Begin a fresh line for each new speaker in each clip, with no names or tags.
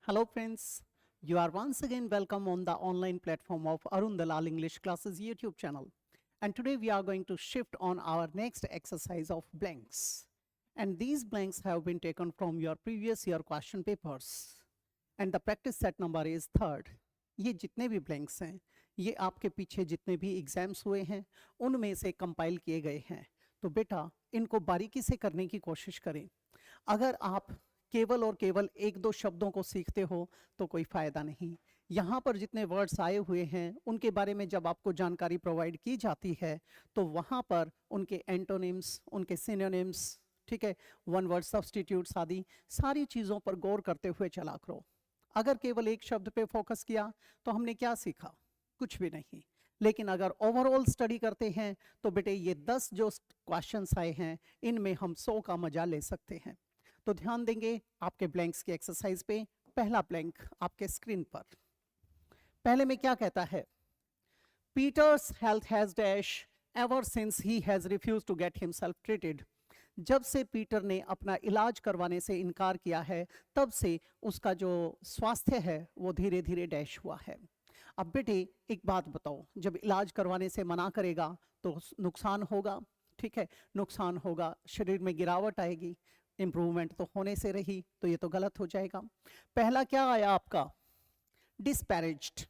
Hello friends, you are once again welcome on the online platform of Arun Dalal English Classes YouTube channel. And today we are going to shift on our next exercise of blanks. And these blanks have been taken from your previous year question papers. And the practice set number is 3rd. ये जितने भी blanks हैं, ये आपके पीछे जितने भी exams हुए हैं, उनमें से कंपाइल किए गए हैं. तो बेटा इनको बारीकी से करने की कोशिश करें. अगर आप केवल और केवल एक दो शब्दों को सीखते हो तो कोई फायदा नहीं. यहाँ पर जितने वर्ड्स आए हुए हैं उनके बारे में जब आपको जानकारी प्रोवाइड की जाती है तो वहाँ पर उनके एंटोनिम्स, उनके सिनोनिम्स, ठीक है, वन वर्ड सब्स्टिट्यूट्स आदि सारी चीज़ों पर गौर करते हुए चला करो. अगर केवल एक शब्द पे फोकस किया तो हमने क्या सीखा? कुछ भी नहीं. लेकिन अगर ओवरऑल स्टडी करते हैं तो बेटे ये 10 जो क्वेश्चंस आए हैं इनमें हम 100 का मजा ले सकते हैं. तो ध्यान देंगे आपके ब्लैंक्स की एक्सरसाइज पे. पहला ब्लैंक आपके स्क्रीन पर. पहले में क्या कहता है? Peter's health has dash ever since he has refuse to get himself treated. जब से पीटर ने अपना इलाज करवाने से इनकार किया है तब से उसका जो स्वास्थ्य है वो धीरे धीरे डैश हुआ है. अब बेटे एक बात बताओ, जब इलाज करवाने से मना करेगा तो नुकसान होगा, ठीक है, नुकसान होगा, शरीर में गिरावट आएगी, इंप्रूवमेंट तो होने से रही, तो ये तो गलत हो जाएगा. पहला क्या आया आपका? डिस्पैरेज्ड.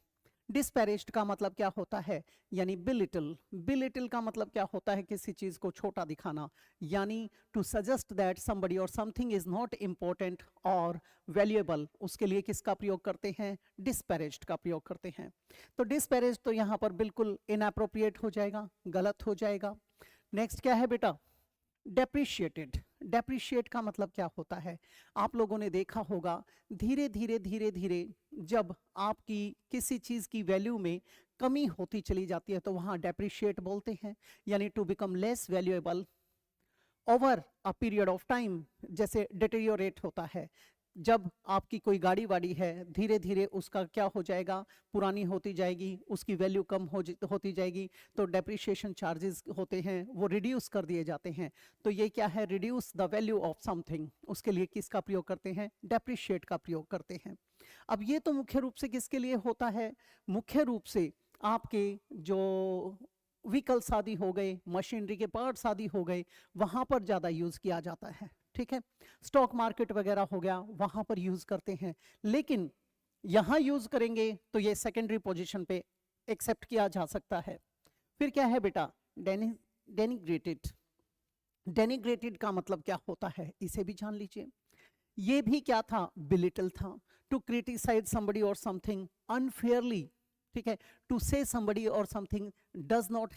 डिस्पैरेज्ड का मतलब क्या होता है? यानी बिलिटल. बिलिटल का मतलब क्या होता है? किसी चीज को छोटा दिखाना, यानी to suggest that somebody or something is not important और वैल्यूएबल. उसके लिए किसका प्रयोग करते हैं? डिस्पैरेज्ड का प्रयोग करते हैं. तो डिस्पैरेज्ड तो यहां पर बिल्कुल इनएप्रोप्रिएट हो जाएगा, गलत हो जाएगा. नेक्स्ट क्या है बेटा? डेप्रिशिएटेड. डेप्रिशिएट का मतलब क्या होता है? आप लोगों ने देखा होगा धीरे धीरे धीरे धीरे जब आपकी किसी चीज की वैल्यू में कमी होती चली जाती है तो वहां डेप्रिशिएट बोलते हैं, यानी to become less valuable over a period of time. जैसे डिटेरियोरेट होता है, जब आपकी कोई गाड़ी वाड़ी है धीरे धीरे उसका क्या हो जाएगा? पुरानी होती जाएगी, उसकी वैल्यू कम होती जाएगी, तो डेप्रिशिएशन चार्जेस होते हैं वो रिड्यूस कर दिए जाते हैं. तो ये क्या है? Reduce the value of something. उसके लिए किसका प्रयोग करते हैं? डेप्रिशिएट का प्रयोग करते हैं. अब ये तो मुख्य रूप से किसके लिए होता है? मुख्य रूप से आपके जो व्हीकल्स आदि हो गए, मशीनरी के पार्ट्स आदि हो गए, वहां पर ज्यादा यूज किया जाता है, ठीक है. स्टॉक मार्केट वगैरह हो गया, वहां पर यूज करते हैं. लेकिन यहां यूज करेंगे तो ये सेकेंडरी पोजीशन पे एक्सेप्ट किया जा सकता है. फिर क्या है बेटा? डेनिग्रेटेड. डेनिग्रेटेड का मतलब क्या होता है? इसे भी जान लीजिए. ये भी क्या था? बिलिटल था. To criticise somebody or something unfairly, ठीक है, टू से somebody or something does not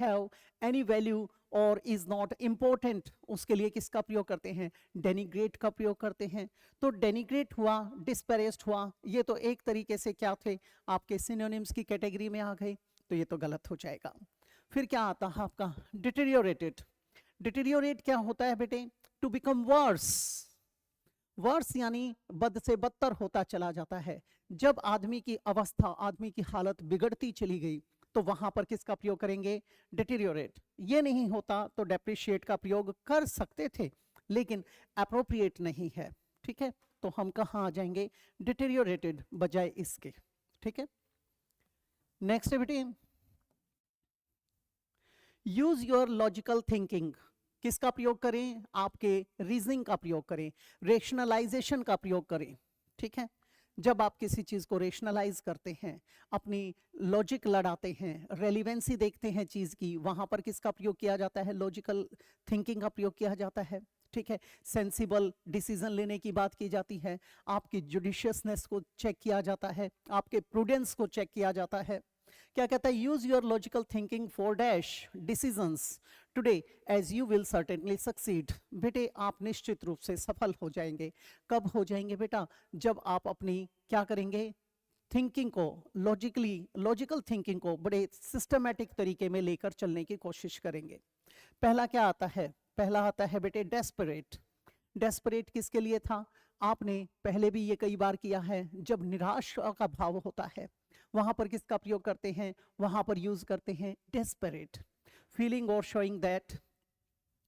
have any value और इज नॉट इंपॉर्टेंट. उसके लिए किसका प्रयोग करते हैं? डेनिग्रेट का प्रयोग करते हैं. तो डेनिग्रेट हुआ, डिस्पैरेज्ड हुआ, ये तो एक तरीके से क्या थे? आपके सिनोनिम्स की कैटेगरी में आ गए, तो ये तो गलत हो जाएगा. फिर क्या आता है आपका? डिटेरियोरेटेड. डिटेरियोरेट क्या होता है बेटे? To become verse. वर्स यानी बद से बदतर होता चला जाता है. जब आदमी की अवस्था, आदमी की हालत बिगड़ती चली गई तो वहां पर किसका प्रयोग करेंगे? डिटेरियोरेट. ये नहीं होता तो डेप्रिशिएट का प्रयोग कर सकते थे, लेकिन अप्रोप्रिएट नहीं है, ठीक है. तो हम कहाँ आ जाएंगे? डिटेरियोरेटेड बजाय इसके, ठीक है. नेक्स्ट बेटे, यूज योर लॉजिकल थिंकिंग. किसका प्रयोग करें? आपके रीजनिंग का प्रयोग करें, रेशनलाइजेशन का प्रयोग करें, ठीक है. जब आप किसी चीज को रेशनलाइज करते हैं, अपनी लॉजिक लड़ाते हैं, रेलिवेंसी देखते हैं चीज की, वहां पर किसका प्रयोग किया जाता है? लॉजिकल थिंकिंग का प्रयोग किया जाता है, ठीक है. सेंसिबल डिसीजन लेने की बात की जाती है, आपकी जुडिशियसनेस को चेक किया जाता है, आपके प्रूडेंस को चेक किया जाता है. क्या कहता है? Use your logical thinking for dash decisions today as you will certainly succeed. बेटे आप निश्चित रूप से सफल हो जाएंगे. कब हो जाएंगे बेटा? जब आप अपनी क्या करेंगे? थिंकिंग को लॉजिकल थिंकिंग को बड़े सिस्टमैटिक तरीके में लेकर चलने की कोशिश करेंगे. पहला क्या आता है? पहला आता है बेटे डेस्परेट. डेस्परेट किसके लिए था? आपने पहले भी ये कई बार किया है. जब निराशा का भाव होता है वहां पर किसका प्रयोग करते हैं? वहां पर यूज करते हैं डेस्परेट. फीलिंग और showing that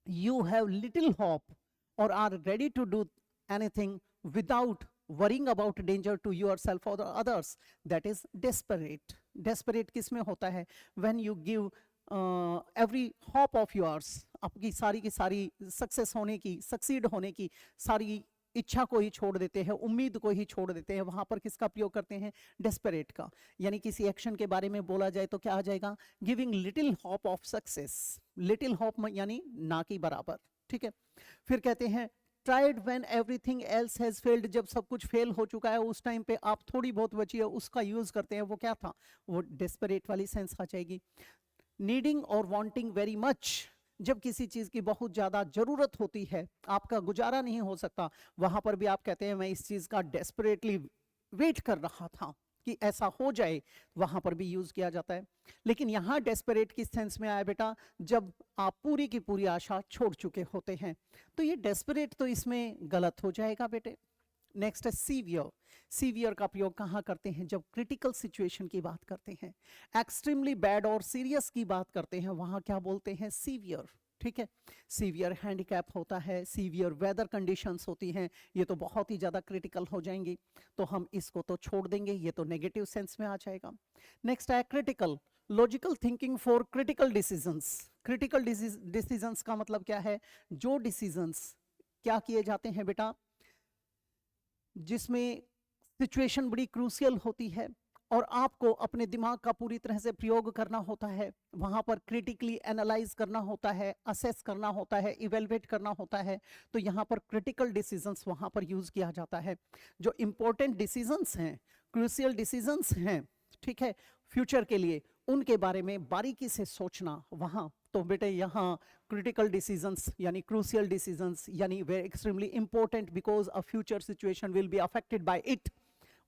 you have little hope or are ready to do anything without worrying about danger to yourself or others, that is desperate. Desperate किस में होता है? When you give every hope of yours, आपकी सारी की सारी success होने की, सक्सीड होने की सारी इच्छा को ही छोड़ देते हैं, उम्मीद को ही छोड़ देते हैं, वहां पर किसका प्रयोग करते हैं? डेस्परेट का। यानी किसी एक्शन के बारे में बोला जाए तो क्या आ जाएगा? Giving little hope of success. Little hope यानी ना की बराबर, ठीक है। फिर कहते हैं tried when everything else has failed, जब सब कुछ फेल हो चुका है उस टाइम पे आप थोड़ी बहुत बची है उसका यूज करते हैं, वो क्या था? वो डेस्परेट वाली सेंस आ जाएगी। नीडिंग और वांटिंग वेरी मच, जब किसी चीज की बहुत ज्यादा जरूरत होती है, आपका गुजारा नहीं हो सकता, वहां पर भी आप कहते हैं मैं इस चीज का डेस्परेटली वेट कर रहा था कि ऐसा हो जाए, वहां पर भी यूज किया जाता है। लेकिन यहां डेस्परेट किस सेंस में आया बेटा? जब आप पूरी की पूरी आशा छोड़ चुके होते हैं, तो ये डेस्परेट तो इसमें गलत हो जाएगा बेटे। नेक्स्ट है सीवियर। सीवियर का प्रयोग कहाँ करते हैं? जब क्रिटिकल सिचुएशन की बात करते हैं, एक्सट्रीमली बैड और सीरियस की बात करते हैं, वहां क्या बोलते हैं? सीवियर, ठीक है। सीवियर हैंडीकैप होता है, सीवियर वेदर कंडीशंस होती हैं, ये तो बहुत ही ज्यादा क्रिटिकल हो जाएंगी, तो हम इसको तो छोड़ देंगे, ये तो नेगेटिव सेंस में आ जाएगा। नेक्स्ट है critical. Logical thinking for critical decisions. Critical decisions का मतलब क्या है? जो डिसीजंस क्या किए जाते हैं बेटा, जिसमें सिचुएशन बड़ी क्रूशियल होती है और आपको अपने दिमाग का पूरी तरह से प्रयोग करना होता है, वहां पर क्रिटिकली एनालाइज करना होता है, असेस करना होता है, इवेलुएट करना होता है, तो यहाँ पर क्रिटिकल डिसीजंस वहां पर यूज किया जाता है। जो इंपॉर्टेंट डिसीजंस हैं, क्रूशियल डिसीजंस हैं, ठीक है, फ्यूचर के लिए, उनके बारे में बारीकी से सोचना वहां, तो बेटे यहाँ क्रिटिकल डिसीजंस यानी क्रूशियल डिसीजंस यानी very extremely important because a future situation will be affected by it,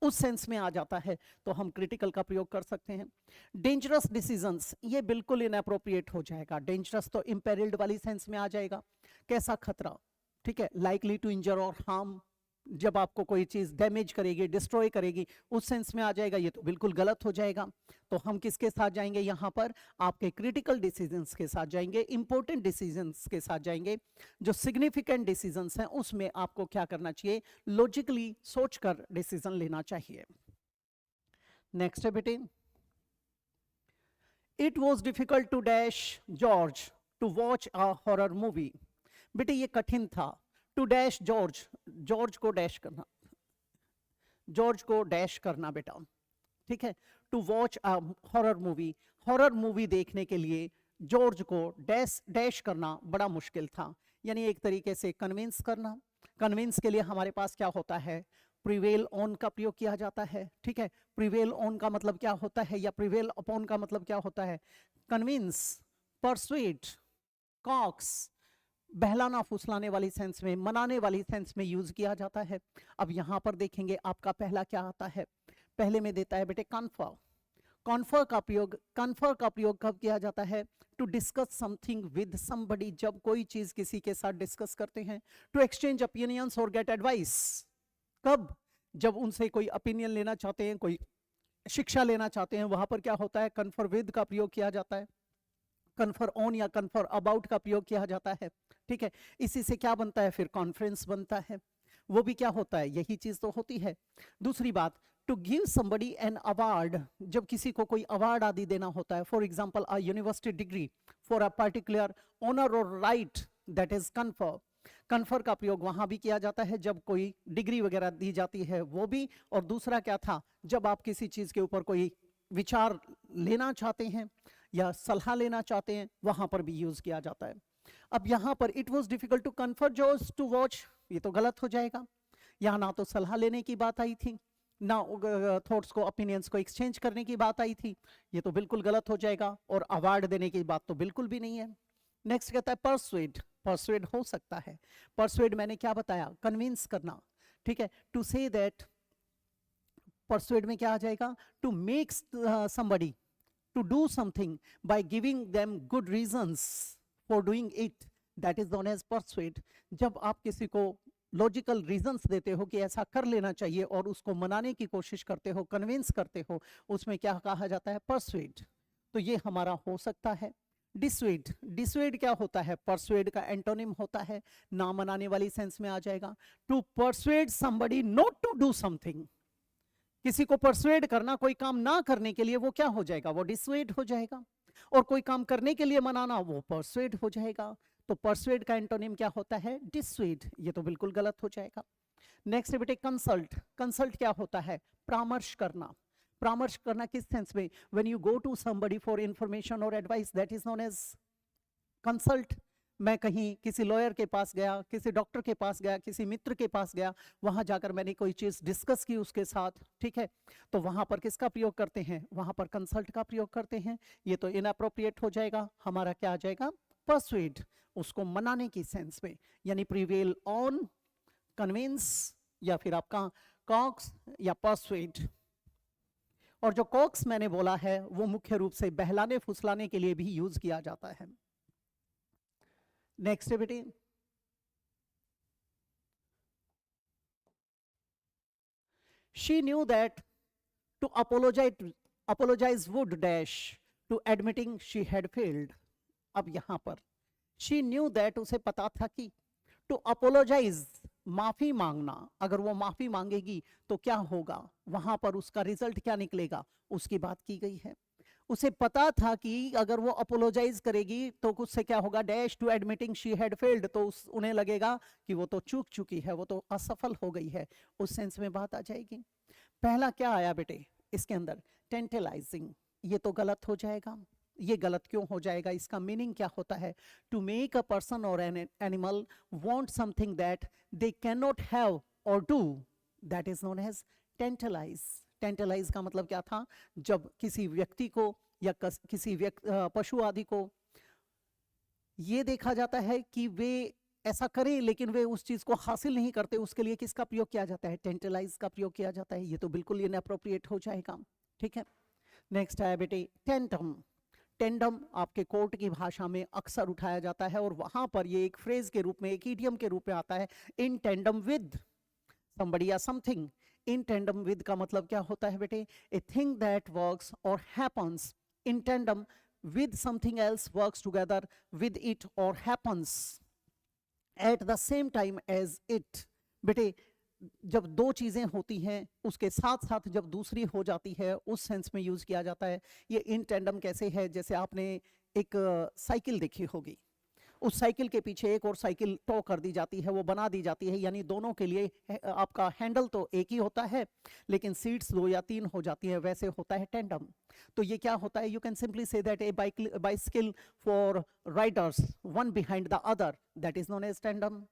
उस सेंस में आ जाता है, तो हम क्रिटिकल का प्रयोग कर सकते हैं। डेंजरस डिसीजंस, ये बिल्कुल इनअप्रोप्रिएट हो जाएगा। डेंजरस तो इम्पेरिल्ड वाली सेंस में आ जाएगा। कैसा खतरा? ठीक है, लाइकली टू इंजर और हार्म, जब आपको कोई चीज डैमेज करेगी, डिस्ट्रॉय करेगी, उस सेंस में आ जाएगा, ये तो बिल्कुल गलत हो जाएगा। तो हम किसके साथ जाएंगे? यहाँ पर आपके क्रिटिकल डिसीजंस के साथ जाएंगे, इंपॉर्टेंट डिसीजंस के साथ जाएंगे। जो सिग्निफिकेंट डिसीजंस हैं उसमें आपको क्या करना चाहिए? लॉजिकली सोचकर डिसीजन लेना चाहिए। नेक्स्ट है बेटे, it was difficult to dash George to watch a horror movie. बेटे ये कठिन था, टू डैश जॉर्ज, जॉर्ज को डैश करना, जॉर्ज को डैश करना बेटा, ठीक है। To watch a horror movie, horror movie देखने के लिए जॉर्ज को डैश डैश करना बड़ा मुश्किल था, यानी एक तरीके से कन्विंस करना। कन्विंस के लिए हमारे पास क्या होता है? प्रिवेल ऑन का प्रयोग किया जाता है, ठीक है। प्रिवेल ऑन का मतलब क्या होता है, या प्रिवेल अपॉन का मतलब क्या होता है? कन्विंस, परसुएट, कॉक्स, बहलाना फुसलाने वाली सेंस में, मनाने वाली सेंस में यूज किया जाता है। अब यहां पर देखेंगे आपका पहला क्या आता है? पहले में देता है बेटे कन्फर। कन्फर का प्रयोग, कन्फर का प्रयोग कब किया जाता है? To discuss something with somebody, जब कोई चीज किसी के साथ डिस्कस करते हैं। टू एक्सचेंज ओपिनियंस और गेट एडवाइस, कब? जब उनसे कोई ओपिनियन लेना चाहते हैं, कोई शिक्षा लेना चाहते हैं, वहां पर क्या होता है? कन्फर विद का प्रयोग किया जाता है। कन्फर ऑन या कन्फर अबाउट का प्रयोग किया जाता है, ठीक है। इसी से क्या बनता है? फिर कॉन्फ्रेंस बनता है, वो भी क्या होता है? यही चीज तो होती है। दूसरी बात, to give somebody an award, जब किसी को कोई अवार्ड आदि देना होता है, for example a university degree for a particular honour or right, that is confer. Confer का प्रयोग वहां भी किया जाता है जब कोई डिग्री वगैरह दी जाती है, वो भी। और दूसरा क्या था? जब आप किसी चीज के ऊपर कोई विचार लेना चाहते हैं या सलाह लेना चाहते हैं, वहां पर भी यूज किया जाता है। अब यहां पर it was difficult to confer George to watch, ये तो गलत हो जाएगा। यहां ना तो सलाह लेने की बात आई थी, ना थॉट्स को, ओपिनियंस को एक्सचेंज करने की बात आई थी, ये तो बिल्कुल गलत हो जाएगा। और अवार्ड देने की बात तो बिल्कुल भी नहीं है। नेक्स्ट कहता है परसुएड। परसुएड हो सकता है, परसुएड मैंने क्या बताया? कन्विंस करना, ठीक है। टू से दैट, परसुएड में क्या आ जाएगा? To make somebody to do something by giving them good reasons for doing it, that is known as persuade। जब आप किसी को लॉजिकल रीजंस देते हो कि ऐसा कर लेना चाहिए और उसको मनाने की कोशिश करते हो, कन्विंस करते हो, उसमें क्या कहा जाता है? परसुएड। तो ये हमारा हो सकता है। डिसवेड, डिसवेड क्या होता है? परसुएड का एंटोनिम होता है, ना मनाने वाली सेंस में आ जाएगा। To persuade somebody not to do something, किसी को परसुएड करना, कोई काम ना करने के लिए, वो क्या हो जाएगा? वो डिसवेड हो जाएगा। और कोई काम करने के लिए मनाना, वो परसुएड हो जाएगा। तो परसुएड का एंटोनिम क्या होता है? डिसवेड। ये तो बिल्कुल गलत हो जाएगा। नेक्स्ट बेटे कंसल्ट, कंसल्ट क्या होता है? परामर्श करना। परामर्श करना किस सेंस में? When you go to somebody for information or advice, that is known as consult. मैं कहीं किसी लॉयर के पास गया, किसी डॉक्टर के पास गया, किसी मित्र के पास गया, वहां जाकर मैंने कोई चीज डिस्कस की उसके साथ, ठीक है, तो वहां पर किसका प्रयोग करते हैं? वहां पर कंसल्ट का प्रयोग करते हैं। ये तो इनअप्रोप्रिएट हो जाएगा, हमारा क्या आ जाएगा? परसुएड, उसको मनाने की सेंस में, यानी प्रिवेल ऑन, कन्विंस, या फिर आपका कॉक्स या परसुएड। और जो कॉक्स मैंने बोला है वो मुख्य रूप से बहलाने फुसलाने के लिए भी यूज किया जाता है। नेक्स्ट बेटे, she knew that to apologize would dash to admitting she had failed। अब यहां पर she knew that, उसे पता था कि to apologize, माफी मांगना, अगर वो माफी मांगेगी तो क्या होगा, वहां पर उसका रिजल्ट क्या निकलेगा, उसकी बात की गई है। उसे पता था कि अगर वो अपोलोजाइज करेगी तो उससे क्या होगा? Dash to admitting she had failed, तो उन्हें लगेगा कि वो तो चूक चुकी है, वो तो असफल हो गई है, उस सेंस में बात आ जाएगी। पहला क्या आया बेटे इसके अंदर? टेंटलाइजिंग। ये तो गलत हो जाएगा। ये गलत क्यों हो जाएगा? इसका मीनिंग क्या होता है? To make a person or an animal want something that they can not have or do, that is known as tantalise. Tantalise का मतलब क्या था? जब किसी व्यक्ति को या किसी पशु आदि को ये देखा जाता है कि वे ऐसा करें लेकिन वे उस चीज को हासिल नहीं करते, उसके लिए किसका प्रयोग किया जाता है? टेंटलाइज का प्रयोग किया जाता है। ये तो बिल्कुल इनअप्रोप्रिएट हो जाएगा, ठीक है। नेक्स्ट है बेटे टेंटम। टेंडम आपके कोर्ट की भाषा में अक्सर उठाया जाता है और वहां पर ये एक फ्रेज के रूप में, एक इडियम के रूप में आता है, इन टेंडम विद somebody या समथिंग। इन टेंडम विद का मतलब क्या होता है बेटे? ए थिंग दैट वर्क्स और happens in tandem with something else, works together with it or happens at the same time as it। बेटे जब दो चीजें होती हैं उसके साथ साथ जब दूसरी हो जाती है, उस सेंस में यूज किया जाता है। ये इन टेंडम कैसे है? जैसे आपने एक साइकिल देखी होगी, उस साइकिल के पीछे एक और साइकिल टो कर दी जाती है, वो बना दी जाती है, यानी दोनों के लिए आपका हैंडल तो एक ही होता है लेकिन सीट्स 2 या 3 हो जाती है, वैसे होता है टेंडम। तो ये क्या होता है? You can simply say that a bicycle for riders one behind the other, that is known as tandem,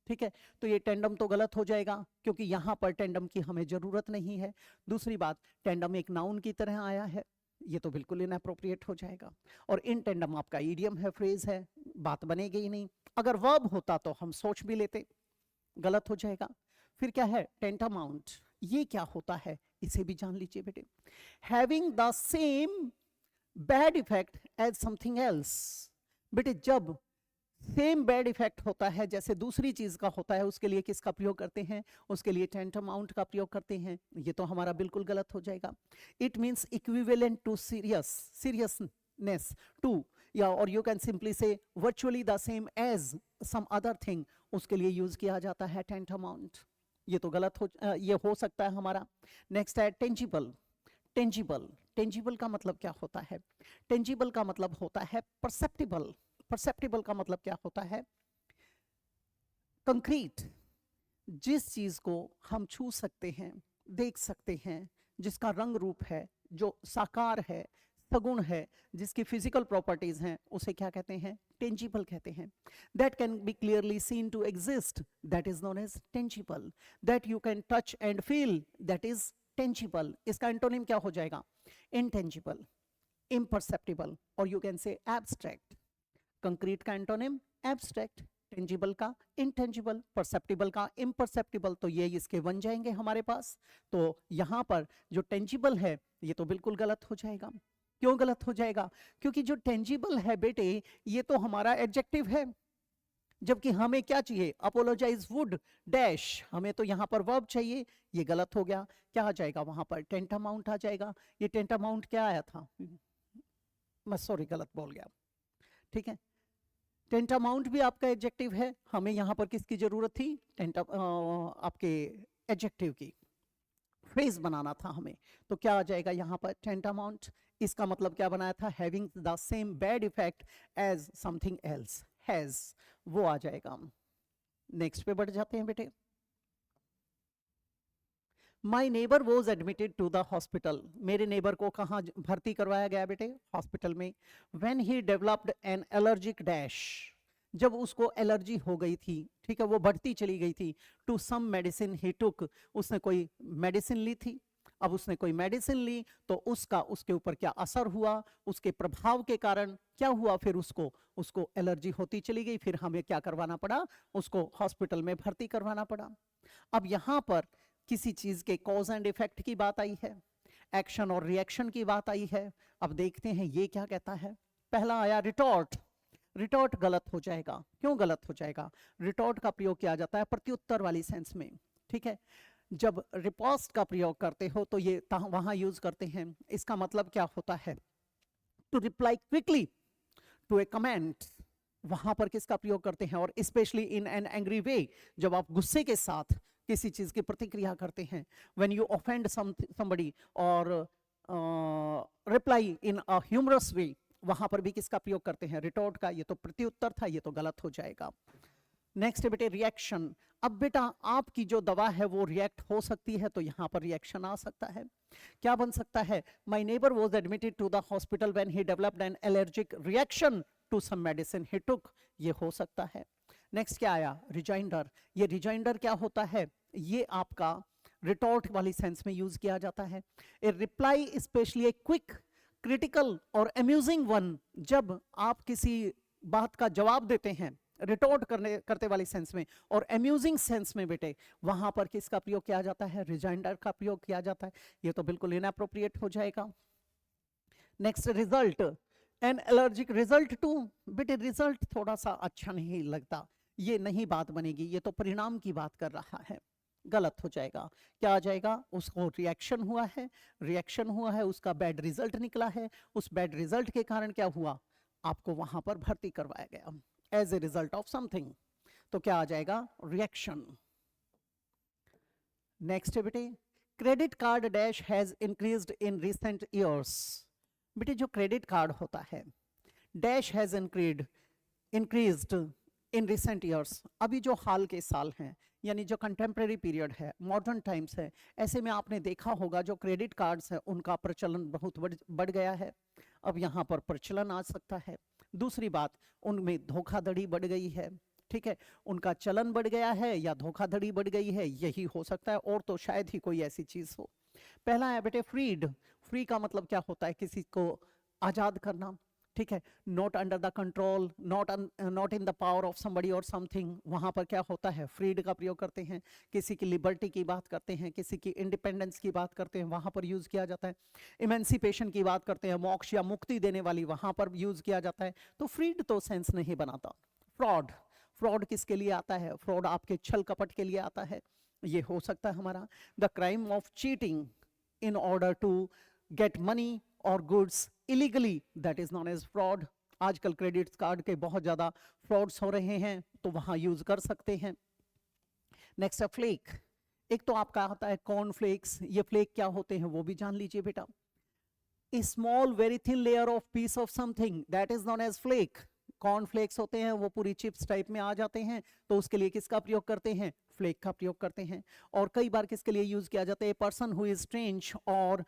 ठीक है। तो ये टेंडम तो गलत हो जाएगा क्योंकि यहां पर टेंडम की हमें जरूरत नहीं है। दूसरी बात, टेंडम एक नाउन की तरह आया है, ये तो बिल्कुल इनअप्रोप्रिएट हो जाएगा। और इन टेंडम आपका इडियम है, फ्रेज है, बात बनेगी ही नहीं। अगर वर्ब होता तो हम सोच भी लेते, गलत हो जाएगा। फिर क्या है? टेंटामाउंट। ये क्या होता है? इसे भी जान लीजिए बेटे। Having the same bad effect as something else. बेटे जब सेम बैड इफेक्ट होता है जैसे दूसरी चीज का होता है, उसके लिए किसका प्रयोग करते हैं? उसके लिए टेंटामाउंट का प्रयोग करते हैं। ये तो हमारा बिल्कुल गलत हो जाएगा। It means equivalent to seriousness to, या और you can simply say virtually the same as some other thing, उसके लिए यूज किया जाता है टेंटामाउंट। ये तो गलत ये हो सकता है हमारा। नेक्स्ट है टेंजिबल। टेंजिबल, टेंजिबल का मतलब क्या होता है? टेंजिबल का मतलब होता है परसेप्टिबल। परसेप्टिबल का मतलब क्या होता है? कंक्रीट, जिस चीज को हम छू सकते हैं, देख सकते हैं, जिसका रंग रूप है, जो साकार है, सगुण है, जिसकी फिजिकल प्रॉपर्टीज हैं, उसे क्या कहते हैं? टेंजिबल कहते हैं। That can be clearly seen to exist, that is known as tangible. That you can touch and feel, that is tangible. इसका एंटोनिम क्या हो जाएगा? इनटेंजिबल, इम्परसेप्टिबल, और you can say abstract. Concrete का एंटोनिम एब्स्ट्रैक्ट, टेंजिबल का intangible, perceptible का imperceptible, तो ये इसके बन जाएंगे हमारे पास। तो यहां पर जो टेंजिबल है ये तो बिल्कुल गलत हो जाएगा। क्यों गलत हो जाएगा? क्योंकि जो टेंजिबल है बेटे ये तो हमारा एडजेक्टिव है, जबकि हमें क्या चाहिए? अपोलोजाइज वुड डैश, हमें तो यहां पर वर्ब चाहिए। ये गलत हो गया। क्या आ जाएगा वहां पर? टेंटामाउंट आ जाएगा। ये टेंटामाउंट क्या आया था? मैं सॉरी गलत बोल गया। ठीक है। टेंटामाउंट भी आपका एडजेक्टिव है, हमें यहाँ पर किसकी जरूरत थी, आपके एडजेक्टिव की, फ्रेज बनाना था हमें, तो क्या आ जाएगा यहाँ पर टेंटामाउंट। इसका मतलब क्या बनाया था, having the same bad effect as something else, has, वो आ जाएगा। नेक्स्ट पे बढ़ जाते हैं बेटे। My neighbour was admitted to the hospital, मेरे नेबर को कहाँ भर्ती करवाया गया बेटे, हॉस्पिटल में। When he developed an allergic dash, जब उसको एलर्जी हो गई थी, ठीक है, वो बढ़ती चली गई थी, टू सम मेडिसिन ही टुक, उसने कोई मेडिसिन ली थी। अब उसने कोई मेडिसिन ली तो उसका उसके ऊपर क्या असर हुआ, उसके प्रभाव के कारण क्या हुआ, फिर उसको एलर्जी होती चली गई, फिर हमें क्या करवाना पड़ा, उसको हॉस्पिटल में भर्ती करवाना पड़ा। अब यहां पर किसी चीज के कॉज एंड इफेक्ट की बात आई है, एक्शन और रिएक्शन की बात आई है। अब देखते हैं ये क्या कहता है। पहला आया रिटॉर्ट, रिटॉर्ट गलत हो जाएगा, क्यों गलत हो जाएगा, रिटॉर्ट का प्रयोग किया जाता है प्रत्युत्तर वाली सेंस में, ठीक है। जब रिपोस्ट का प्रयोग करते हो तो ये वहां यूज करते हैं, इसका मतलब क्या होता है, to reply quickly to a comment, वहां पर किसका प्रयोग करते हैं, और specially in an angry way, जब आप गुस्से के साथ किसी चीज की प्रतिक्रिया करते हैं, व्हेन यू ऑफेंड समबडी और reply in a humorous way, वहां पर भी किसका प्रयोग करते हैं, रिटॉर्ट का। ये तो प्रत्युत्तर था, ये तो गलत हो जाएगा। नेक्स्ट है बेटे रिएक्शन। अब बेटा आपकी जो दवा है वो रिएक्ट हो सकती है, तो यहां पर रिएक्शन आ सकता है। क्या बन सकता है, my neighbour was admitted to the hospital when he developed an allergic reaction to some medicine he took, ये हो सकता है। नेक्स्ट क्या आया, रिजाइंडर। ये रिजाइंडर क्या होता है, ये आपका रिटॉर्ट वाली सेंस में यूज किया जाता है। A reply especially a quick, critical or amusing one, जब आप किसी बात का जवाब देते हैं रिटॉर्ट करते वाली सेंस में और अम्यूजिंग सेंस में बेटे, वहां पर किसका प्रयोग किया जाता है, रिजाइंडर का प्रयोग किया जाता है। ये तो बिल्कुल इनअप्रोप्रिएट हो जाएगा। Next result, an allergic result to, बेटे रिजल्ट थोड़ा सा अच्छा नहीं लगता, ये नहीं बात बनेगी, ये तो परिणाम की बात कर रहा है, गलत हो जाएगा। क्या आ जाएगा, उसको रिएक्शन हुआ है, रिएक्शन हुआ है, उसका बैड रिजल्ट निकला है, उस बैड रिजल्ट के कारण क्या हुआ, आपको वहां पर भर्ती करवाया गया as a result of something, तो क्या आ जाएगा, रिएक्शन। नेक्स्ट है बेटे, credit card dash has increased in recent years. बेटे जो क्रेडिट कार्ड होता है, dash has increased in recent years, अभी जो हाल के साल हैं, यानी जो कंटेम्प्रेरी पीरियड है, मॉडर्न टाइम्स है, ऐसे में आपने देखा होगा जो क्रेडिट कार्ड्स है उनका प्रचलन बहुत बढ़ गया है। अब यहाँ पर प्रचलन आ सकता है। दूसरी बात, उनमें धोखाधड़ी बढ़ गई है, ठीक है, उनका चलन बढ़ गया है या धोखाधड़ी बढ़ गई है, यही हो सकता है, और तो शायद ही कोई ऐसी चीज हो। पहला है बेटे फ्रीड, फ्री का मतलब क्या होता है, किसी को आजाद करना, ठीक है, not under the control, not in the power of somebody or something, वहां पर क्या होता है, फ्रीड का प्रयोग करते हैं। किसी की लिबर्टी की बात करते हैं, किसी की इंडिपेंडेंस की बात करते हैं, वहां पर यूज किया जाता है। इमेंसिपेशन की बात करते हैं, मोक्ष या मुक्ति देने वाली, वहां पर यूज किया जाता है। तो फ्रीड तो सेंस नहीं बनाता। फ्रॉड, फ्रॉड किसके लिए आता है, फ्रॉड आपके छल कपट के लिए आता है, ये हो सकता है हमारा। The crime of cheating in order to get money or goods illegally, that is known as fraud. आजकल क्रेडिट कार्ड के बहुत ज्यादा फ्रॉड्स हो रहे हैं, तो वहां यूज कर सकते हैं। नेक्स्ट है फ्लेक। एक तो आपका आता है कॉर्नफ्लेक्स, ये फ्लेक क्या होते हैं वो भी जान लीजिए बेटा। A small very thin layer of piece of something, that is known as flake. Cornflakes होते हैं वो पूरी चिप्स टाइप में आ जाते हैं, तो उसके लिए किसका प्रयोग करते हैं, फ्लेक का प्रयोग करते हैं। और कई बार किसके लिए यूज किया जाता है, पर्सन हु इज स्ट्रेंज और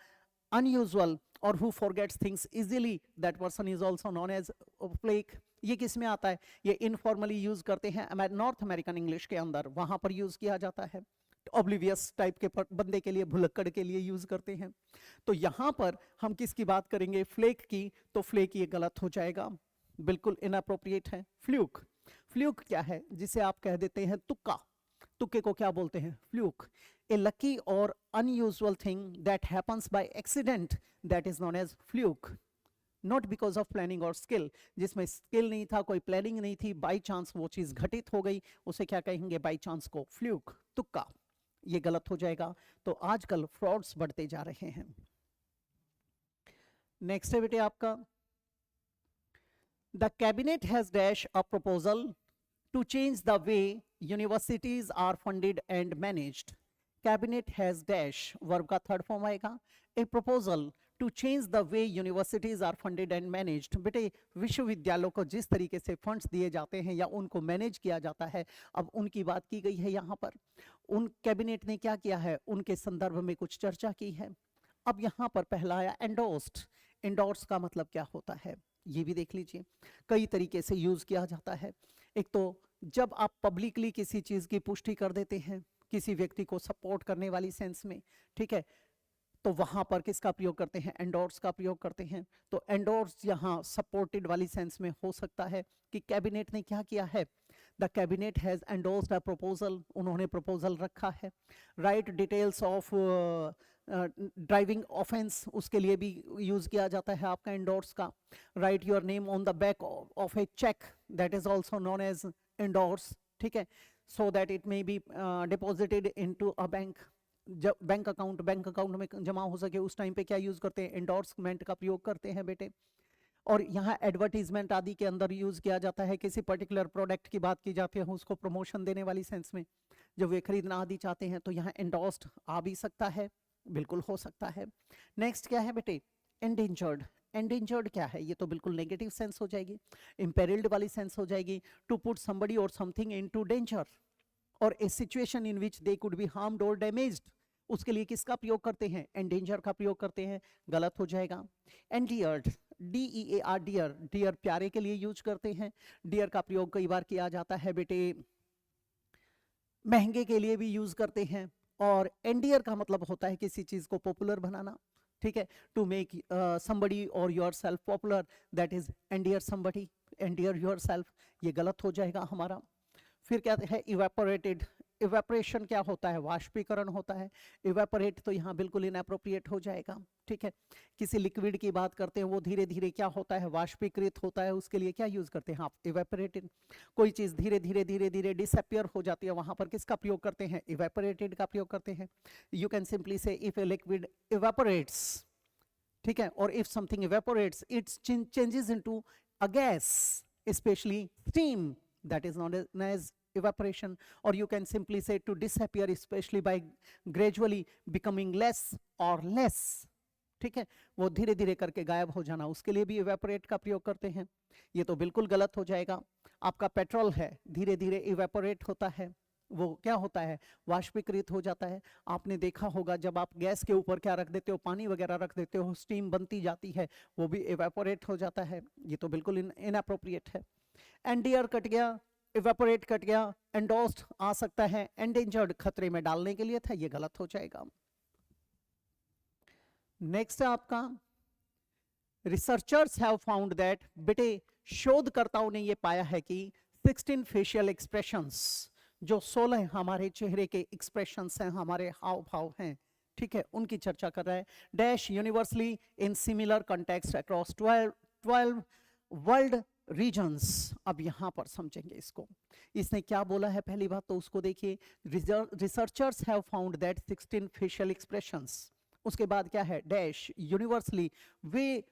unusual or who forgets things easily, that person is also known as flake। ये किस में आता है, ये इनफॉर्मली यूज करते हैं नॉर्थ अमेरिकन इंग्लिश के अंदर, वहां पर यूज किया जाता है। ऑब्लिवियस टाइप के बंदे के लिए, भुलक्कड़ के लिए यूज करते हैं। तो यहां पर हम किसकी बात करेंगे, फ्लेक की, तो फ्लेक ये गलत हो जाएगा, बिल्कुल इनअप्रोप्रिएट है। फ्लूक, फ्लूक क्या है, जिसे आप कह देते हैं तुक्का, तुक्के को क्या बोलते हैं, fluke. A lucky or unusual thing that happens by accident, that is known as fluke, not because of planning or skill। जिसमें स्किल नहीं था, कोई प्लानिंग नहीं थी, बाई चांस वो चीज घटित हो गई, उसे क्या कहेंगे, बाई चांस को फ्लूक, तुक्का, ये गलत हो जाएगा। तो आजकल फ्रॉड्स बढ़ते जा रहे हैं। नेक्स्ट है बेटे आपका the cabinet has dash a proposal to change the way universities are funded and managed. Cabinet has dash verb का थर्ड फॉर्म आएगा. A proposal to change the way universities are funded and managed. बेटे विश्वविद्यालयों को जिस तरीके से funds दिए जाते हैं या उनको मैनेज किया जाता है, अब उनकी बात की गई है यहाँ पर. उन कैबिनेट ने क्या किया है, उनके संदर्भ में कुछ चर्चा की है. अब यहाँ पर पहला आया एंडोर्स्ड. एंडोर्स का मतलब क्या होता है ये भी देख लीजिए. कई तरीके से यूज किया जाता है. एक तो जब आप पब्लिकली किसी चीज की पुष्टि कर देते हैं, किसी व्यक्ति को सपोर्ट करने वाली सेंस में, ठीक है, तो वहां पर किसका प्रयोग करते हैं, एंडोर्स का प्रयोग करते हैं. तो एंडोर्स यहाँ सपोर्टेड वाली सेंस में हो सकता है कि कैबिनेट ने क्या किया है, the cabinet has endorsed a proposal, उन्होंने प्रपोजल रखा है. Right details of driving offence, उसके लिए भी यूज किया जाता है आपका एंडोर्स का. Write your name on the back of a cheque, that is also known as endorse, ठीक है, so that it may be deposited into a bank. जब बैंक अकाउंट में जमा हो सके उस टाइम पे क्या यूज करते हैं, एंडोर्समेंट का प्रयोग करते हैं बेटे. और यहाँ एडवर्टीजमेंट आदि के अंदर यूज किया जाता है, किसी पर्टिकुलर प्रोडक्ट की बात की जाती है, उसको प्रमोशन देने वाली सेंस में जब वे खरीदना आदि चाहते हैं तो यहाँ एंडोर्स्ड आ भी सकता है, बिल्कुल हो सकता है. नेक्स्ट क्या है बेटे, एंडेंजर्ड. एंडेंजर्ड क्या है, ये तो बिल्कुल नेगेटिव सेंस हो जाएगी, इम्पेरिल्ड वाली सेंस हो जाएगी. To put somebody or something into danger or a situation in which they could be harmed or damaged, उसके लिए किसका प्रयोग करते हैं, एंडेंजर का प्रयोग करते हैं, गलत हो जाएगा. एंडियर्ड, DEAR, डियर, डियर प्यारे के लिए यूज करते हैं. डियर का प्रयोग कई बार किया जाता है बेटे महंगे के लिए भी यूज करते हैं. और एंडियर का मतलब होता है किसी चीज को पॉपुलर बनाना, ठीक है, to make somebody or yourself popular, that is endear somebody, endear yourself, ये गलत हो जाएगा हमारा. फिर क्या है, इवेपोरेटेड. इवेपोरेशन क्या होता है, वाष्पीकरण होता है. इवेपोरेट तो यहाँ बिल्कुल इनएप्रोप्रिएट हो जाएगा, ठीक है. किसी लिक्विड की बात करते हैं वो धीरे धीरे क्या होता है, वाष्पीकृत होता है, उसके लिए क्या यूज करते हैं आप, इवेपोरेटेड. कोई चीज धीरे धीरे डिसअपियर हो जाती है, वहां पर किसका प्रयोग करते हैं, इवेपोरेटेड का प्रयोग करते हैं. यू कैन सिंपली से इफ ए लिक्विड इवेपोरेट्स, ठीक है, और if something evaporates it changes into a gas, specially steam, that is known as evaporation. Or you can simply say to disappear, especially by gradually becoming less or less, ठीक है, वो धीरे धीरे करके गायब हो जाना, उसके लिए भी evaporate का प्रयोग करते हैं. ये तो बिल्कुल गलत हो जाएगा. आपका पेट्रोल है, धीरे धीरे evaporate होता है, वो क्या होता है, वाष्पीकृत हो जाता है. आपने देखा होगा जब आप गैस के ऊपर क्या रख देते हो, पानी वगैरह रख देते हो, स्टीम बनती जाती है, वो भी evaporate हो जाता है. ये तो बिल्कुल इनअप्रोप्रिएट है. एंडियर कट गया, इवेपोरेट कट गया, एंडोर्स्ड आ सकता है, एंडेंजर्ड खतरे में डालने के लिए था, ये गलत हो जाएगा. नेक्स्ट है आपका रिसर्चर्स हैव फाउंड दैट, बेटे शोधकर्ताओं ने ये पाया है कि 16 फेशियल एक्सप्रेशंस, जो 16 हमारे चेहरे के एक्सप्रेशंस हैं, हमारे हाव भाव हैं, ठीक है, उनकी चर्चा कर रहा है. Dash universally in similar context across 12 world regions. अब यहां पर समझेंगे इसको, इसने क्या बोला है, पहली बात तो उसको देखिए. Researchers have found that 16 facial expressions, उसके बाद क्या है, डैश यूनिवर्सली, वे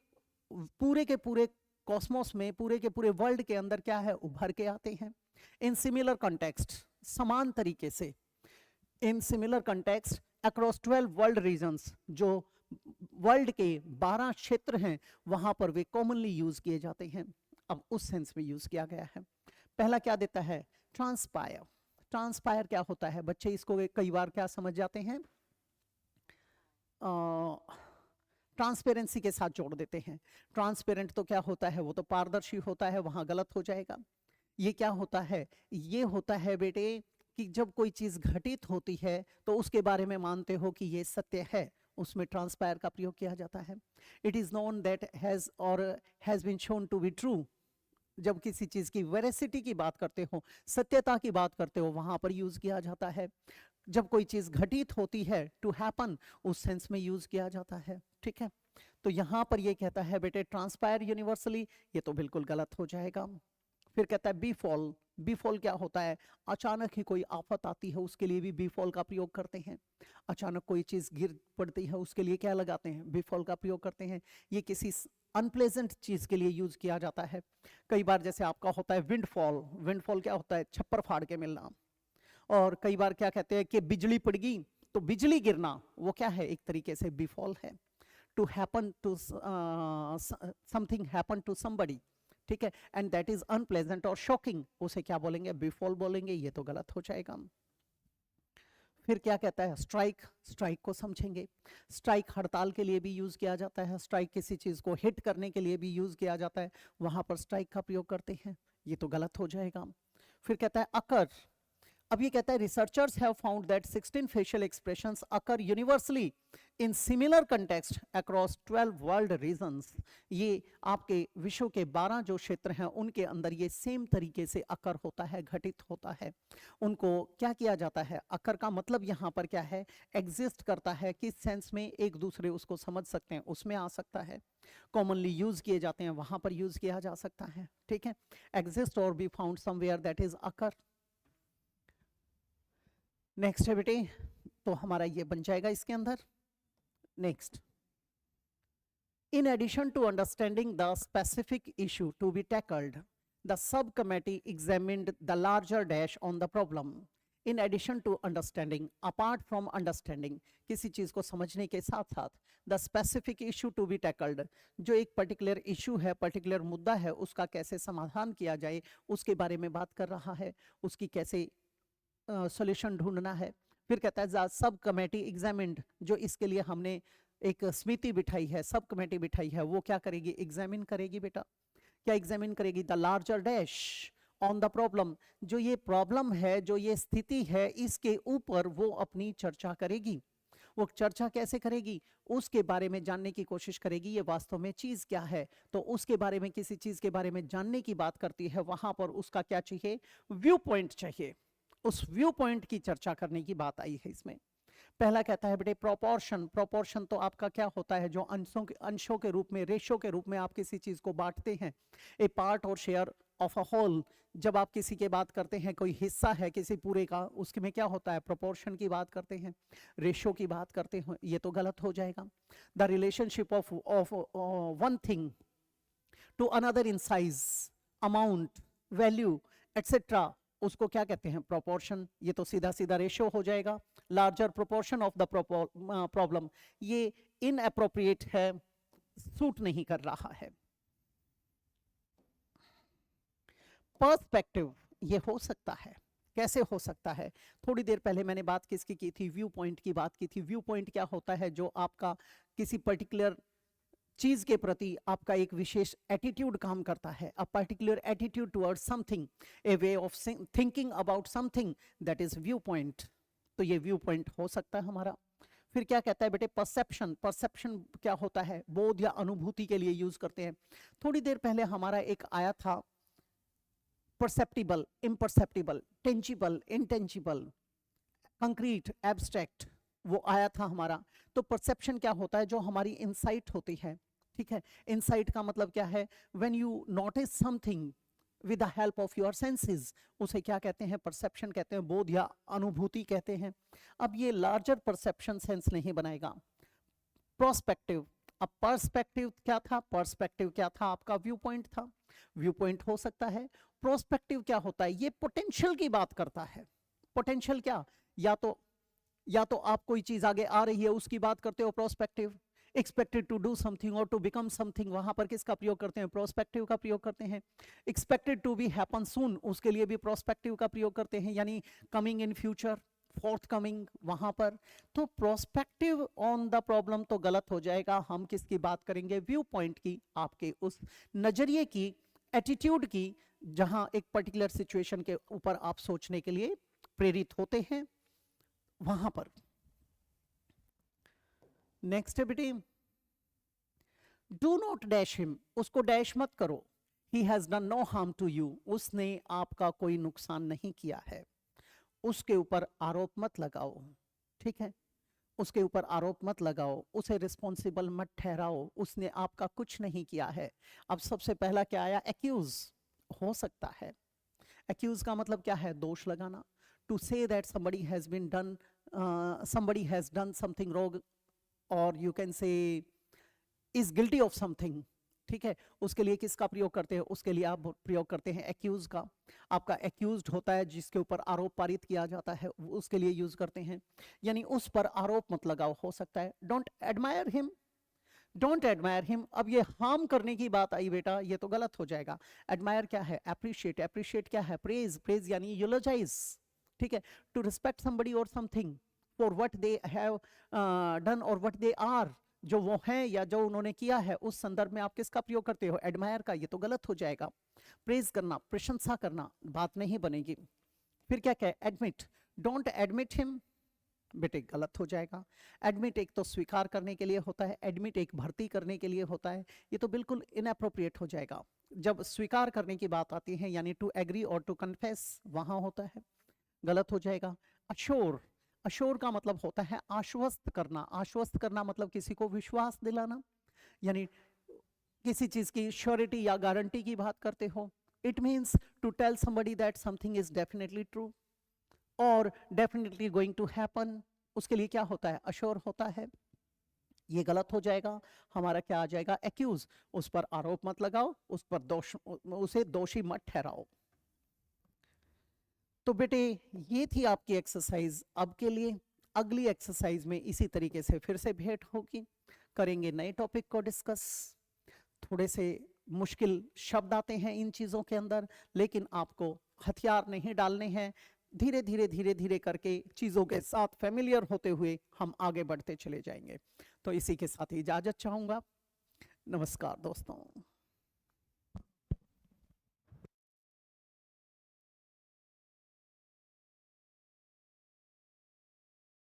पूरे के पूरे कॉस्मोस में, पूरे के पूरे वर्ल्ड के अंदर क्या है, उभर के आते हैं. इन सिमिलर कंटेक्स्ट, समान तरीके से, in similar context across 12 world regions, जो वर्ल्ड के 12 क्षेत्र हैं वहां पर वे कॉमनली यूज किए जाते हैं. अब उस सेंस में यूज किया गया है. पहला क्या देता है, ट्रांसपायर. ट्रांसपायर क्या होता है बच्चे, इसको कई बार क्या समझ जाते हैं, ट्रांसपेरेंसी के साथ जोड़ देते हैं. ट्रांसपेरेंट तो क्या होता है, वो तो पारदर्शी होता है, वहां गलत हो जाएगा. ये क्या होता है, ये होता है बेटे कि जब कोई चीज घटित होती है तो उसके बारे में मानते हो कि ये सत्य है, उसमें ट्रांसपायर का प्रयोग किया जाता है. It is known that has or has been shown to be true. जब किसी चीज की वेरेसिटी की बात करते हो, सत्यता की बात करते हो, वहां पर यूज किया जाता है. जब कोई चीज घटित होती है, टू हैपन, उस सेंस में यूज किया जाता है, ठीक है. तो यहां पर ये कहता है बेटे ट्रांसपायर यूनिवर्सली, ये तो बिल्कुल गलत हो जाएगा. फिर कहता है बी फॉल. बीफॉल क्या होता है? अचानक ही कोई आफत आती है उसके लिए भी बीफॉल का प्रयोग करते हैं। अचानक कोई चीज गिर पड़ती है उसके लिए क्या लगाते हैं? बीफॉल का प्रयोग करते हैं। ये किसी अनप्लेजेंट चीज के लिए यूज किया जाता है। कई बार जैसे आपका होता है विंडफॉल। विंडफॉल क्या होता है? छप्पर फाड़ के मिलना। और कई बार क्या कहते हैं कि बिजली पड़ गई, तो बिजली गिरना वो क्या है? एक तरीके से बीफॉल है। To happen to something happen to somebody, ठीक है, एंड दैट इज अनप्लेजेंट और शॉकिंग, उसे क्या बोलेंगे? बीफॉल बोलेंगे। ये तो गलत हो जाएगा। फिर क्या कहता है? स्ट्राइक। स्ट्राइक को समझेंगे। स्ट्राइक हड़ताल के लिए भी यूज किया जाता है। स्ट्राइक किसी चीज को हिट करने के लिए भी यूज किया जाता है, वहां पर स्ट्राइक का प्रयोग करते हैं। ये तो गलत हो जाएगा। फिर कहता है अकर। अब ये कहता है researchers have found that 16 facial expressions occur universally in similar context across 12 world regions. ये आपके विश्व के 12 जो क्षेत्र हैं उनके अंदर ये सेम तरीके से अकर होता है, घटित होता है। उनको क्या किया जाता है? अकर का मतलब यहाँ पर क्या है? एग्जिस्ट करता है। किस सेंस में? एक दूसरे उसको समझ सकते हैं उसमें आ सकता है। कॉमनली यूज किए जाते हैं वहां पर यूज किया जा सकता है, ठीक है। एग्जिस्ट और be found somewhere, that is occur. Next है बेटे, तो हमारा ये बन जाएगा इसके अंदर। Next, in addition to understanding the specific issue to be tackled, the subcommittee examined the larger dash on the problem. In addition to understanding, apart from understanding, किसी चीज को समझने के साथ साथ, the specific issue to be tackled, जो एक particular issue है, particular मुद्दा है, उसका कैसे समाधान किया जाए उसके बारे में बात कर रहा है, उसकी कैसे सॉल्यूशन ढूंढना है। फिर कहता है सब कमेटी एग्जामिन्ड, जो इसके लिए हमने एक समिति बिठाई है, सब कमेटी बिठाई है, वो क्या करेगी? एग्जामिन करेगी बेटा। क्या एग्जामिन करेगी? The larger dash on the problem, जो ये प्रॉब्लम है, जो ये स्थिति है, इसके ऊपर वो अपनी चर्चा करेगी। वो चर्चा कैसे करेगी? उसके बारे में जानने की कोशिश करेगी, ये वास्तव में चीज क्या है। तो उसके बारे में, किसी चीज के बारे में जानने की बात करती है, वहां पर उसका क्या चाहिए? व्यू पॉइंट चाहिए। उस व्यू पॉइंट की चर्चा करने की बात आई है इसमें। पहला कहता है बेटे प्रोपोर्शन। प्रोपोर्शन तो आपका क्या होता है? जो अंशों के रूप में, रेशो के रूप में आप किसी चीज को बांटते हैं। ए पार्ट और शेयर ऑफ अ होल, जब आप किसी की बात करते हैं, कोई हिस्सा है किसी पूरे का, उसमें क्या होता है? प्रोपोर्शन की बात करते हैं, रेशो की बात करते हैं। ये तो गलत हो जाएगा। The relationship of one thing to another in size, amount, value etcetera, उसको क्या कहते हैं? प्रोपोर्शन। ये तो सीधा सीधा रेशियो हो जाएगा। Larger proportion of the problem, ये इनअप्रोप्रिएट है, सूट नहीं कर रहा है। पर्सपेक्टिव, ये हो सकता है। कैसे हो सकता है? थोड़ी देर पहले मैंने बात किसकी की थी? व्यू पॉइंट की बात की थी। व्यू पॉइंट क्या होता है? जो आपका किसी पर्टिकुलर चीज के प्रति आपका एक विशेष एटीट्यूड काम करता है, a particular attitude towards something, A way of thinking about something, that is view point. तो ये व्यू पॉइंट हो सकता है हमारा। फिर क्या कहता है बेटे? परसेप्शन। परसेप्शन क्या होता है? बोध या अनुभूति के लिए यूज करते हैं। थोड़ी देर पहले हमारा एक आया था perceptible, imperceptible, tangible, intangible, concrete, abstract, वो आया था हमारा। तो परसेप्शन क्या होता है? जो हमारी इंसाइट होती है, ठीक है। इंसाइट का मतलब क्या है? When you notice something with the help of your senses, उसे क्या कहते हैं? परसेप्शन कहते हैं, बोध या अनुभूति कहते हैं। अब ये लार्जर परसेप्शन सेंस नहीं बनाएगा। प्रोस्पेक्टिव। अब पर्सपेक्टिव क्या था? पर्सपेक्टिव क्या था? आपका व्यू पॉइंट था। व्यू पॉइंट हो सकता है। प्रोस्पेक्टिव क्या होता है? ये पोटेंशियल की बात करता है। पोटेंशियल क्या? या तो आप कोई चीज आगे आ रही है उसकी बात करते हो, prospective. Expected to do something और टू बिकम समथिंग, वहां पर किसका प्रयोग करते हैं? प्रोस्पेक्टिव का प्रयोग करते हैं। एक्सपेक्टेड टू बी हैपन सून, उसके लिए भी प्रोस्पेक्टिव का प्रयोग करते हैं, यानी coming in future, fourth coming, वहां पर। तो प्रोस्पेक्टिव ऑन द प्रॉब्लम तो गलत हो जाएगा। हम किसकी बात करेंगे? व्यू पॉइंट की, आपके उस नजरिए की, एटीट्यूड की, जहां एक पर्टिकुलर सिचुएशन के ऊपर आप सोचने के लिए प्रेरित होते हैं, वहां पर। नेक्स्ट है बेटी, डू नॉट डैश हिम, उसको डैश मत करो। He has done no harm to you, उसने आपका कोई नुकसान नहीं किया है। उसके ऊपर आरोप मत लगाओ, ठीक है। उसके ऊपर आरोप मत लगाओ, उसे रिस्पॉन्सिबल मत ठहराओ, उसने आपका कुछ नहीं किया है। अब सबसे पहला क्या आया? एक्यूज। हो सकता है Accuse का मतलब क्या है? दोष लगाना. To say that somebody has been done, somebody has done something wrong, or you can say is guilty of something. ठीक है, उसके लिए किसका प्रयोग करते हैं? उसके लिए आप प्रयोग करते हैं एक्यूज का. आपका एक्यूज्ड होता है जिसके ऊपर आरोप पारित किया जाता है, उसके लिए यूज करते हैं. यानी उस पर आरोप मत लगाओ, हो सकता है. Don't admire him, don't admire him. अब ये हार्म करने की बात आई बेटा, ये तो गलत हो जाएगा. एडमायर क्या है? एप्रिशिएट. एप्रिशिएट क्या है? प्रेज. प्रेज यानी यूलोजाइज. ठीक है, to respect somebody or something for what they have done और व्हाट दे आर, जो वो हैं या जो उन्होंने किया है, उस संदर्भ में आप किसका प्रयोग करते हो? एडमायर का. ये तो गलत हो जाएगा. प्रेज करना, प्रशंसा करना, बात नहीं बनेगी. फिर क्या क्या? एडमिट. डोंट एडमिट हिम, बेटे गलत हो जाएगा. एडमिट एक तो स्वीकार करने के लिए होता है, एडमिट एक भर्ती करने के लिए होता है. ये तो बिल्कुल इनअप्रोप्रिएट हो जाएगा. जब स्वीकार करने की बात आती है यानी टू एग्री और टू कन्फेस, वहां होता है, गलत हो जाएगा. अश्योर. अश्योर का मतलब होता है आश्वस्त करना. आश्वस्त करना मतलब किसी को विश्वास दिलाना, यानी किसी चीज की श्योरिटी या गारंटी की बात करते हो. It means to tell somebody that something is definitely true और डेफिनेटली गोइंग टू हैपन. उसके लिए क्या होता है? अश्योर होता है. ये गलत हो जाएगा. हमारा क्या आ जाएगा? एक्यूज. उस पर आरोप मत लगाओ, उस पर दोष, उसे दोषी मत ठहराओ. तो बेटे ये थी आपकी एक्सरसाइज अब के लिए. अगली एक्सरसाइज में इसी तरीके से फिर से भेंट होगी, करेंगे नए टॉपिक को डिस्कस. थोड़े से मुश्किल शब्द आते हैं इन चीजों के अंदर, लेकिन आपको हथियार नहीं डालने हैं. धीरे धीरे धीरे धीरे करके चीजों के साथ फेमिलियर होते हुए हम आगे बढ़ते चले जाएंगे. तो इसी के साथ इजाजत चाहूंगा. नमस्कार दोस्तों.